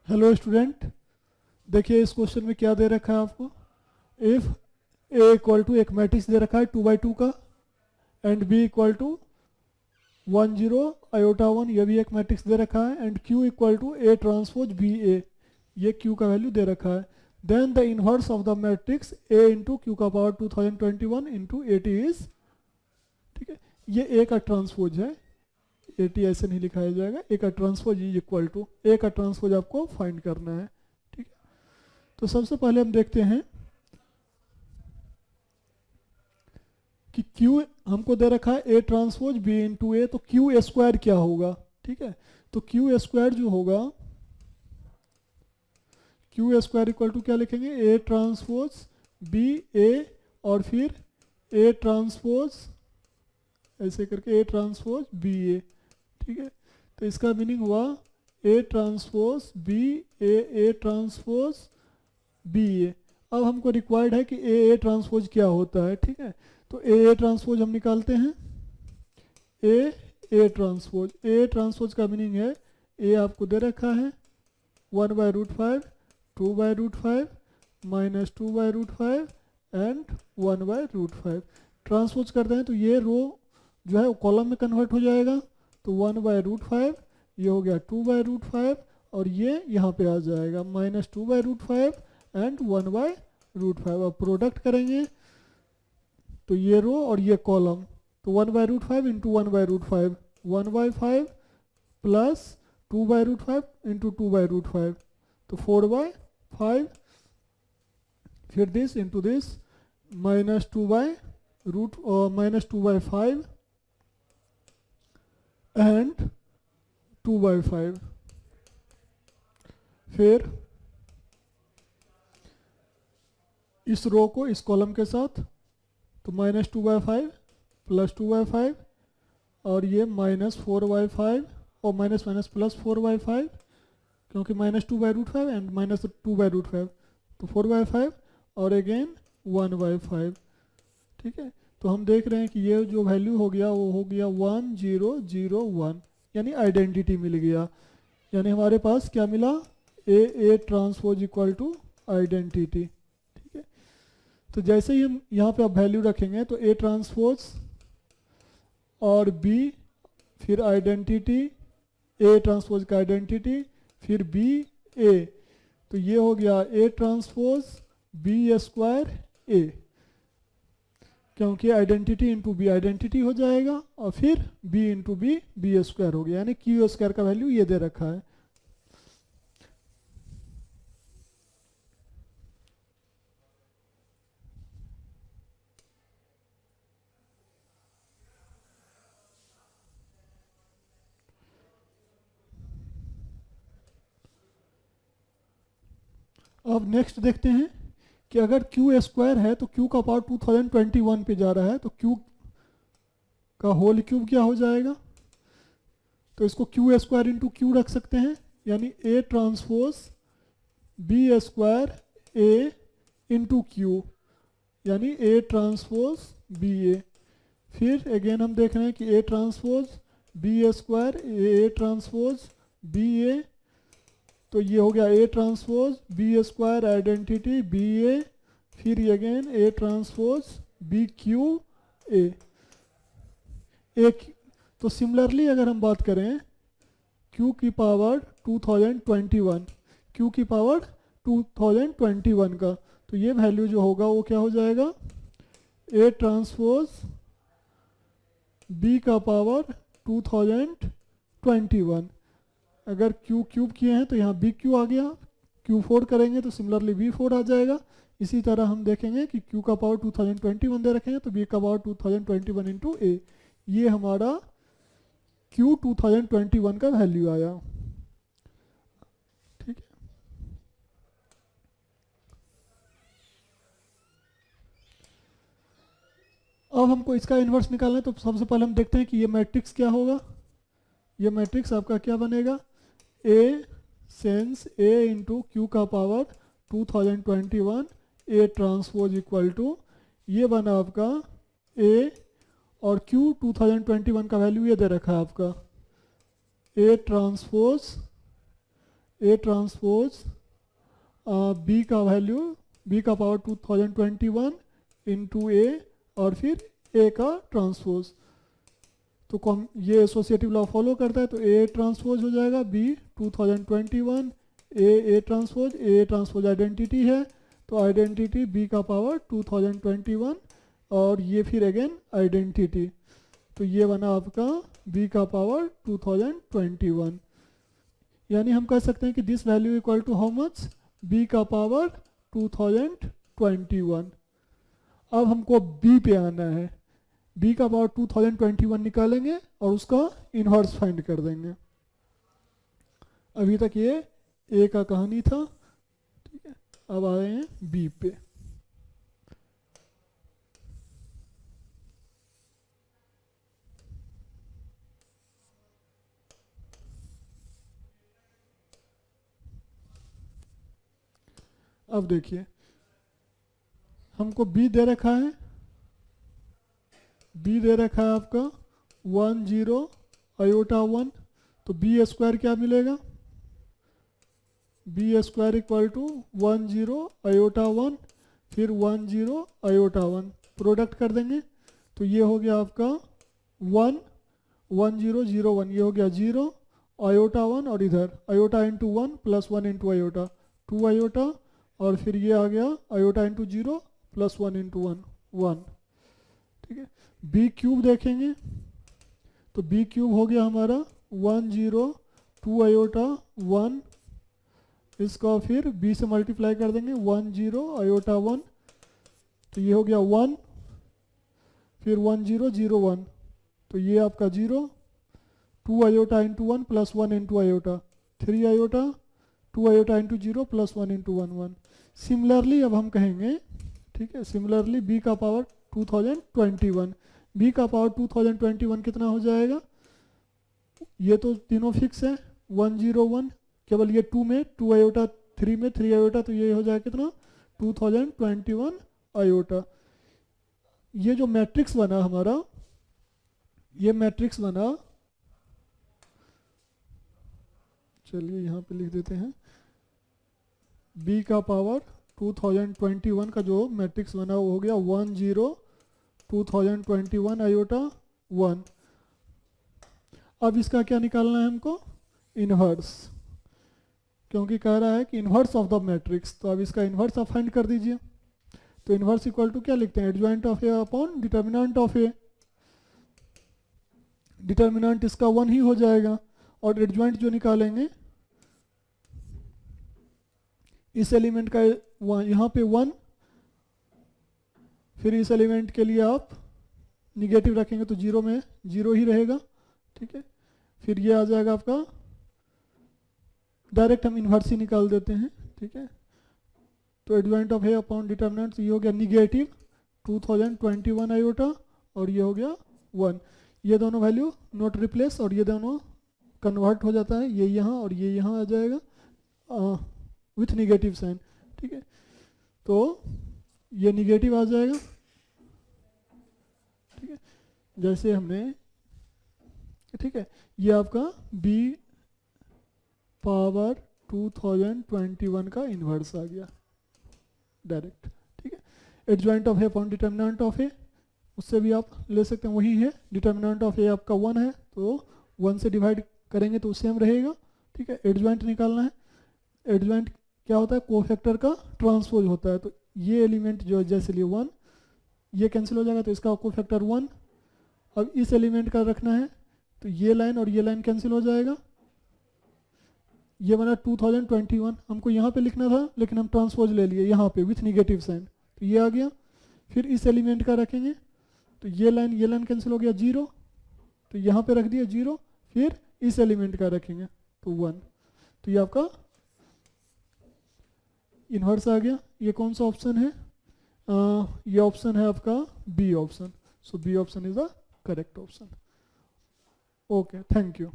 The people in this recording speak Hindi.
हेलो स्टूडेंट, देखिए इस क्वेश्चन में क्या दे रखा है आपको। इफ ए इक्वल टू एक मैट्रिक्स दे रखा है 2 by 2 का, and B equal to 1 0 iota 1, ये भी एक मैट्रिक्स दे रखा है, and Q equal to A transpose B A, ये क्यू का वैल्यू दे रखा है। Then the inverse of the matrix A into Q का पावर 2021 इंटू 80 इज, ठीक है, ये ए का ट्रांसपोज है। 80 ऐसे नहीं लिखाया जाएगा, ए का ट्रांसपोज इज इक्वल टू, ए का ट्रांसपोज आपको फाइंड करना है। ठीक है, तो सबसे पहले हम देखते हैं कि Q हमको दे रखा है ए ट्रांसपोज बी इंटू ए, तो क्यू स्क्वायर क्या होगा। ठीक है, तो क्यू स्क्वायर जो होगा, क्यू स्क्वायर इक्वल टू क्या लिखेंगे, ए ट्रांसपोज बी ए और फिर ए ट्रांसपोज ऐसे करके ए ट्रांसपोज बी ए। ठीक है, तो इसका मीनिंग हुआ A transpose B A transpose B A. अब हमको रिक्वायर्ड है कि ए ट्रांसपोज क्या होता है। ठीक है, तो ए ट्रांसपोज हम निकालते हैं। ए ट्रांसपोज का मीनिंग है, ए आपको दे रखा है 1/√5, 2/√5, -2/√5 एंड 1/√5। ट्रांसपोज करते हैं तो ये रो जो है वो कॉलम में कन्वर्ट हो जाएगा, तो 1/√5, ये हो गया 2/√5 और ये यहाँ पे आ जाएगा -2/√5 एंड 1/√5। अब प्रोडक्ट करेंगे तो ये रो और ये कॉलम, तो 1/√5 इंटू 1/√5 1/5 प्लस 2/√5 इंटू 2/√5, तो 4/5, फिर दिस इंटू दिस -2/5 एंड 2/5, फिर इस रो को इस कॉलम के साथ, तो -2/5 प्लस 2/5 और ये -4/5 और माइनस प्लस 4/5, क्योंकि -2/√5 एंड -2/√5, तो 4/5 और अगेन 1/5। ठीक है, तो हम देख रहे हैं कि ये जो वैल्यू हो गया वो हो गया 1 0 0 1, यानी आइडेंटिटी मिल गया। यानी हमारे पास क्या मिला, A transpose equal to identity. ठीक है, तो जैसे ही हम यहाँ पे अब वैल्यू रखेंगे तो ए ट्रांसपोज और बी, फिर आइडेंटिटी, ए ट्रांसपोज का आइडेंटिटी, फिर बी ए, तो ये हो गया A transpose B square A, क्योंकि आइडेंटिटी इंटू बी आइडेंटिटी हो जाएगा और फिर B into B B square हो गया, यानी क्यू स्क्वायर का वैल्यू ये दे रखा है। अब नेक्स्ट देखते हैं कि अगर क्यू स्क्वायर है तो क्यू का पावर 2021 पे जा रहा है, तो क्यू का होल क्यूब क्या हो जाएगा, तो इसको क्यू स्क्वायर इंटू क्यू रख सकते हैं, यानी A transpose B square A into Q, यानी ए ट्रांसपोज बी ए। फिर अगेन हम देख रहे हैं कि A transpose B square A transpose B A, तो ये हो गया A transpose B square identity B A, फिर again A transpose B Q A. एक तो सिमिलरली अगर हम बात करें q की पावर 2021, q की पावर 2021 का, तो ये वैल्यू जो होगा वो क्या हो जाएगा, a ट्रांसपोज b का पावर 2021। अगर q क्यूब किए हैं तो यहाँ बी क्यू आ गया, q4 करेंगे तो सिमिलरली b4 आ जाएगा। इसी तरह हम देखेंगे कि q का पावर 2021 दे रखे हैं तो b का पावर 2021 इंटू ए, ये हमारा Q 2021 का वैल्यू आया। ठीक है, अब हमको इसका इन्वर्स निकालना है, तो सबसे पहले हम देखते हैं कि ये मैट्रिक्स क्या होगा। ये मैट्रिक्स आपका क्या बनेगा, A sense A into Q का power 2021 A transpose equal to, ये बना आपका ए और Q 2021 का वैल्यू ये दे रखा है आपका A transpose A transpose B का वैल्यू बी का पावर 2021 इंटू ए और फिर ए का ट्रांसपोज। तो ये एसोसिएटिव लॉ फॉलो करता है, तो ए ट्रांसपोज हो जाएगा बी 2021 ए ट्रांसपोज आइडेंटिटी है, तो आइडेंटिटी बी का पावर 2021 और ये फिर अगेन आइडेंटिटी, तो ये बना आपका बी का पावर 2021। यानी हम कह सकते हैं कि this value equal to how much, B का पावर 2021। अब हमको बी पे आना है, बी का पावर 2021 निकालेंगे और उसका इन्वर्स फाइंड कर देंगे। अभी तक ये ए का कहानी था, ठीक है। अब आ रहे हैं बी पे। अब देखिए हमको बी दे रखा है, बी दे रखा है आपका 1 0 आयोटा 1, तो बी स्क्वायर क्या मिलेगा, B square equal to 1 0 iota 1 फिर 1 0 आयोटा 1, प्रोडक्ट कर देंगे तो ये हो गया आपका 1 1 0 0 1, ये हो गया 0 आयोटा 1 और इधर iota into 1 plus 1 into iota 2 iota और फिर ये आ गया आयोटा इंटू 0 प्लस 1 इंटू 1 1, ठीक है। बी क्यूब देखेंगे तो बी क्यूब हो गया हमारा 1 0 2 आयोटा 1, इसका फिर बी से मल्टीप्लाई कर देंगे 1 0 आयोटा 1, तो ये हो गया 1 फिर 1 0 0 1, तो ये आपका 0 2 iota into 1 plus 1 into iota 3 iota 2 iota into 0 plus 1 into 1 1। Similarly अब हम कहेंगे, ठीक है, सिमिलरली बी का पावर 2021, बी का पावर 2021 कितना हो जाएगा, ये तो तीनों फिक्स है 1 0 1, केवल ये 2 में 2 आयोटा 3 में 3 आयोटा, तो ये हो जाएगा कितना 2021 आयोटा। ये जो मैट्रिक्स बना हमारा, ये मैट्रिक्स बना, चलिए यहाँ पे लिख देते हैं, बी का पावर 2021 का जो मैट्रिक्स बना वो हो गया 1 0 2021 आयोटा 1। अब इसका क्या निकालना है हमको, इन्वर्स, क्योंकि कह रहा है कि इन्वर्स ऑफ द मैट्रिक्स, तो अब इसका इन्वर्स आप फाइंड कर दीजिए। तो इन्वर्स इक्वल टू क्या लिखते हैं, adjoint of A upon determinant of A, determinant इसका 1 ही हो जाएगा और एडजॉइंट जो निकालेंगे इस एलिमेंट का यहाँ पे 1, फिर इस एलिमेंट के लिए आप निगेटिव रखेंगे तो 0 में 0 ही रहेगा, ठीक है। फिर ये आ जाएगा आपका, डायरेक्ट हम इन्वर्स ही निकाल देते हैं, ठीक है। तो adjoint of A upon determinant, ये हो गया निगेटिव 2021 आयोटा और ये हो गया 1, ये दोनों वैल्यू नॉट रिप्लेस और ये दोनों कन्वर्ट हो जाता है, ये यहाँ और ये यहाँ आ जाएगा विथ निगेटिव साइन, ठीक है। तो ये निगेटिव आ जाएगा, ठीक है, जैसे हमने, ठीक है। ये आपका b पावर 2021 का इन्वर्स आ गया डायरेक्ट, ठीक है। Adjoint of A upon determinant of A, उससे भी आप ले सकते हैं, वही है, डिटर्मिनेंट ऑफ ए आपका 1 है तो 1 से डिवाइड करेंगे तो सेम रहेगा, ठीक है। एडजॉइंट निकालना है, एडजॉइंट क्या होता है, कोफैक्टर का ट्रांसपोज होता है, तो ये एलिमेंट जो जैसे लिए 1, ये कैंसिल हो जाएगा तो इसका कोफैक्टर 1। अब इस एलिमेंट का रखना है तो ये लाइन और ये लाइन कैंसिल हो जाएगा, ये बना 2021, हमको यहाँ पे लिखना था लेकिन हम ट्रांसपोज ले लिए यहाँ पे विथ निगेटिव साइन, तो ये आ गया। फिर इस एलिमेंट का रखेंगे तो ये लाइन कैंसिल हो गया 0, तो यहाँ पे रख दिया 0, फिर इस एलिमेंट का रखेंगे तो 1, तो ये आपका इन्वर्स आ गया। ये कौन सा ऑप्शन है, ये ऑप्शन है आपका B option, so B option is the correct option. Okay, thank you.